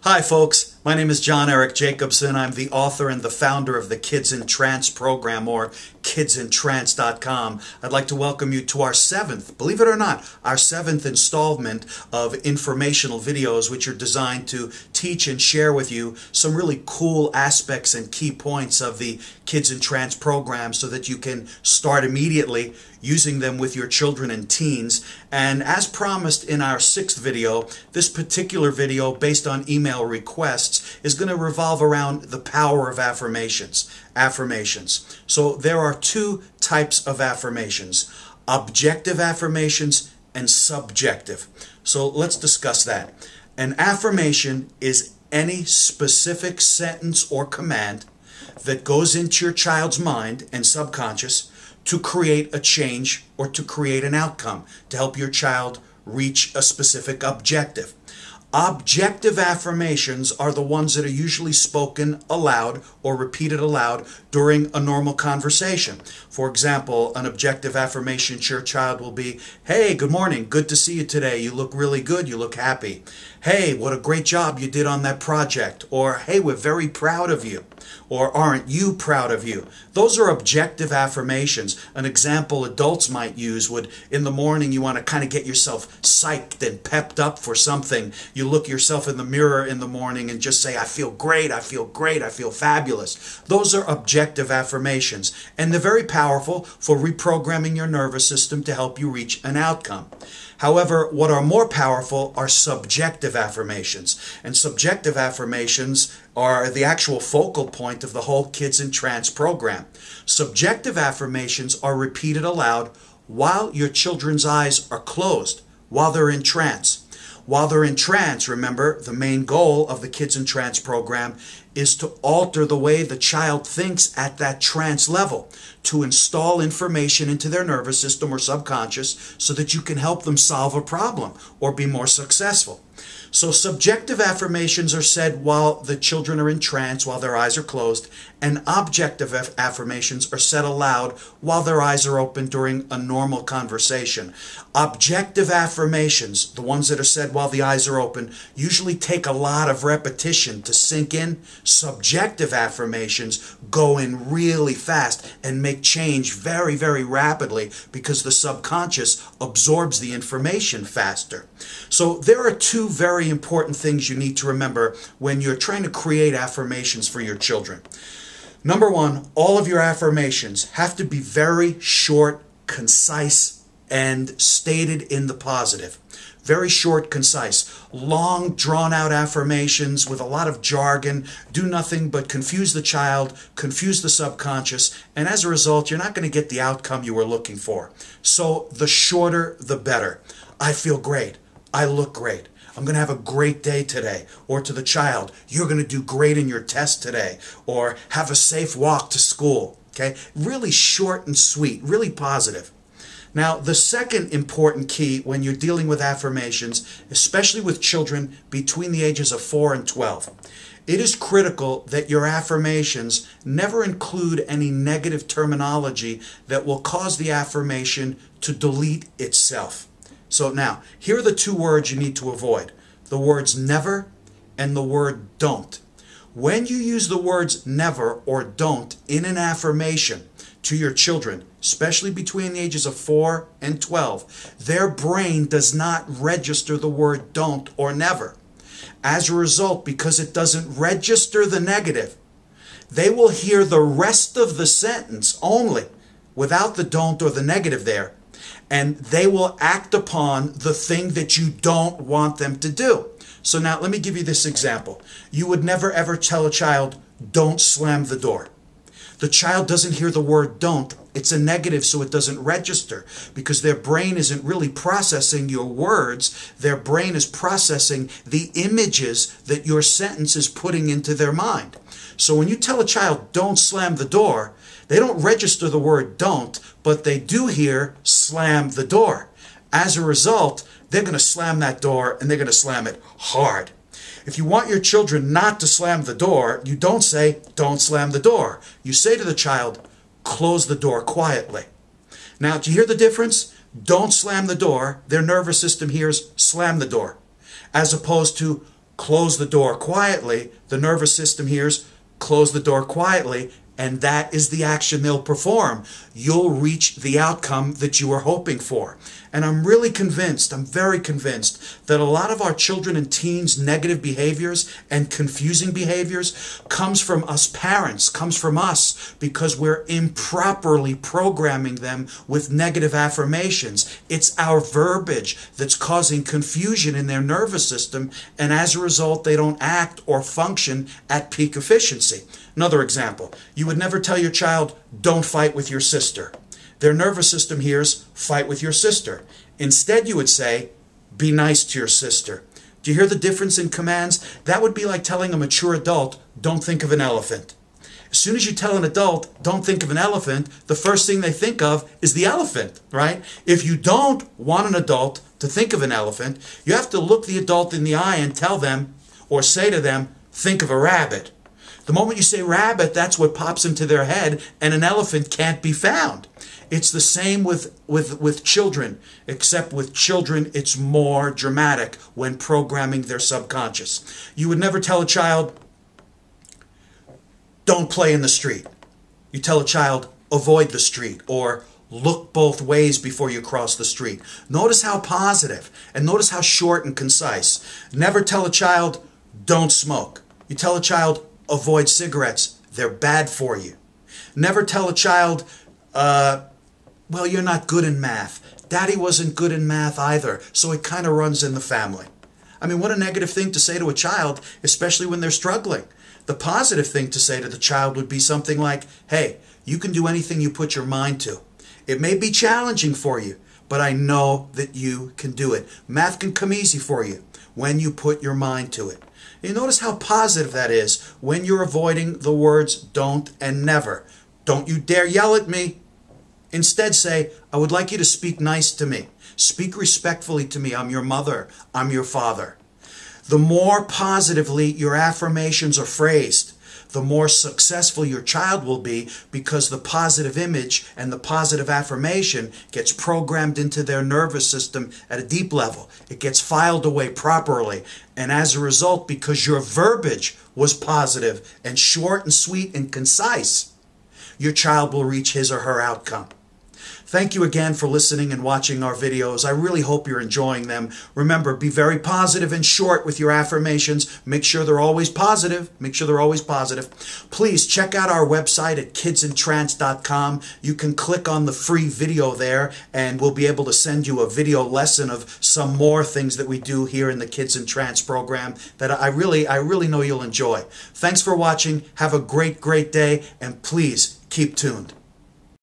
Hi folks, my name is John Eric Jacobson. I'm the author and the founder of the Kids in Trance program, or Kids.MP4.com. I'd like to welcome you to our seventh, believe it or not, our seventh installment of informational videos which are designed to teach and share with you some really cool aspects and key points of the Kids in Trance program so that you can start immediately using them with your children and teens. And as promised in our sixth video, this particular video based on email requests is going to revolve around the power of affirmations. So there are two types of affirmations: objective affirmations and subjective. So let's discuss that. An affirmation is any specific sentence or command that goes into your child's mind and subconscious to create a change or to create an outcome, to help your child reach a specific objective. Objective affirmations are the ones that are usually spoken aloud or repeated aloud during a normal conversation. For example, an objective affirmation to your child will be, "Hey, good morning, good to see you today. You look really good, you look happy. Hey, what a great job you did on that project." Or, "Hey, we're very proud of you." Or, "Aren't you proud of you?" Those are objective affirmations. An example adults might use would, in the morning you want to kind of get yourself psyched and pepped up for something. You look yourself in the mirror in the morning and just say, "I feel great, I feel great, I feel fabulous." Those are objective affirmations, and they're very powerful for reprogramming your nervous system to help you reach an outcome. However, what are more powerful are subjective affirmations. And subjective affirmations are the actual focal point of the whole Kids in Trance program. Subjective affirmations are repeated aloud while your children's eyes are closed, while they're in trance. While they're in trance, remember, the main goal of the Kids in Trance program is to alter the way the child thinks at that trance level, to install information into their nervous system or subconscious so that you can help them solve a problem or be more successful. So subjective affirmations are said while the children are in trance, while their eyes are closed, and objective affirmations are said aloud while their eyes are open during a normal conversation. Objective affirmations, the ones that are said while the eyes are open, usually take a lot of repetition to sink in. Subjective affirmations go in really fast and make change very, very rapidly because the subconscious absorbs the information faster. So there are two very important things you need to remember when you're trying to create affirmations for your children. Number one, all of your affirmations have to be very short, concise, and stated in the positive. Very short, concise. Long, drawn-out affirmations with a lot of jargon do nothing but confuse the child, confuse the subconscious, and as a result, you're not going to get the outcome you were looking for. So the shorter, the better. "I feel great. I look great. I'm going to have a great day today." Or to the child, "You're going to do great in your test today." Or, "Have a safe walk to school." Okay? Really short and sweet, really positive. Now, the second important key when you're dealing with affirmations, especially with children between the ages of 4 and 12, it is critical that your affirmations never include any negative terminology that will cause the affirmation to delete itself. So now, here are the two words you need to avoid: the words never and the word don't. When you use the words never or don't in an affirmation to your children, especially between the ages of 4 and 12, their brain does not register the word don't or never. As a result, because it doesn't register the negative, they will hear the rest of the sentence only without the don't or the negative there, and they will act upon the thing that you don't want them to do. So now let me give you this example. You would never ever tell a child, "Don't slam the door." The child doesn't hear the word don't. It's a negative, so it doesn't register because their brain isn't really processing your words. Their brain is processing the images that your sentence is putting into their mind. So when you tell a child, "Don't slam the door," they don't register the word don't, but they do hear "slam the door." As a result, they're going to slam that door, and they're going to slam it hard. If you want your children not to slam the door, you don't say, "Don't slam the door." You say to the child, "Close the door quietly." Now, do you hear the difference? Don't slam the door. Their nervous system hears "slam the door," as opposed to close the door quietly, the nervous system hears, close the door quietly, and that is the action they'll perform. You'll reach the outcome that you were hoping for. And I'm really convinced, I'm very convinced, that a lot of our children and teens' negative behaviors and confusing behaviors comes from us parents, comes from us because we're improperly programming them with negative affirmations. It's our verbiage that's causing confusion in their nervous system, and as a result, they don't act or function at peak efficiency. Another example, you would never tell your child, don't fight with your sister. Their nervous system hears, fight with your sister. Instead, you would say, be nice to your sister. Do you hear the difference in commands? That would be like telling a mature adult, don't think of an elephant. As soon as you tell an adult, don't think of an elephant, the first thing they think of is the elephant, right? If you don't want an adult to think of an elephant, you have to look the adult in the eye and tell them, or say to them, think of a rabbit. The moment you say rabbit, that's what pops into their head, and an elephant can't be found. It's the same with children, except with children it's more dramatic when programming their subconscious. You would never tell a child, don't play in the street. You tell a child, avoid the street, or look both ways before you cross the street. Notice how positive, and notice how short and concise. Never tell a child, don't smoke. You tell a child, avoid cigarettes. They're bad for you. Never tell a child, well, you're not good in math. Daddy wasn't good in math either, so it kind of runs in the family. I mean, what a negative thing to say to a child, especially when they're struggling. The positive thing to say to the child would be something like, hey, you can do anything you put your mind to. It may be challenging for you, but I know that you can do it. Math can come easy for you when you put your mind to it. You notice how positive that is when you're avoiding the words don't and never. Don't you dare yell at me. Instead say, I would like you to speak nice to me. Speak respectfully to me. I'm your mother. I'm your father. The more positively your affirmations are phrased, the more successful your child will be, because the positive image and the positive affirmation gets programmed into their nervous system at a deep level. It gets filed away properly. And as a result, because your verbiage was positive and short and sweet and concise, your child will reach his or her outcome. Thank you again for listening and watching our videos. I really hope you're enjoying them. Remember, be very positive and short with your affirmations. Make sure they're always positive. Make sure they're always positive. Please check out our website at Kids.MP4.com. You can click on the free video there, and we'll be able to send you a video lesson of some more things that we do here in the Kids in Trance program that I really know you'll enjoy. Thanks for watching. Have a great day, and please keep tuned.